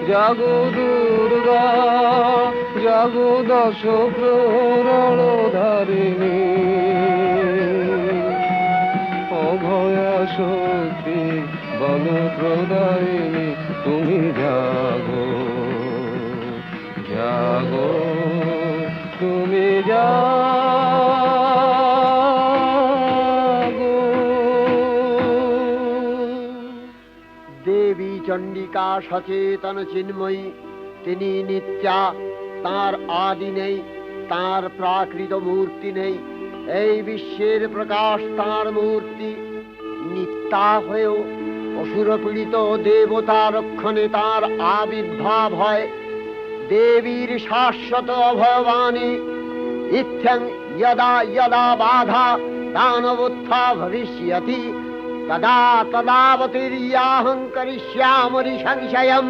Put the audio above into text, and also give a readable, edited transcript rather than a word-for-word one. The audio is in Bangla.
জাগো দুর্গা জাগো দশ প্রহর ধারিণী, অভয়া শক্তি বল প্রদায়িনী, তুমি জাগো জাগো তুমি জাগো। দেবী চণ্ডিকা সচেতন চিন্ময়ী, তিনি নিত্যা, তার আদি নেই, তার প্রাকৃত মূর্তি নেই। এই বিশ্বের প্রকাশ তার মূর্তি। নিত্যা হয়েও অসুর পীড়িত দেবতা রক্ষণে তার আবির্ভাব হয়। দেবীর শাশ্বত অভয়বাণী, ইত্যং যদা যদা বাধা দানবোত্থা ভবিষ্যতি তদা তদাবতীর্যাহং করিষ্যামি সংশয়ম।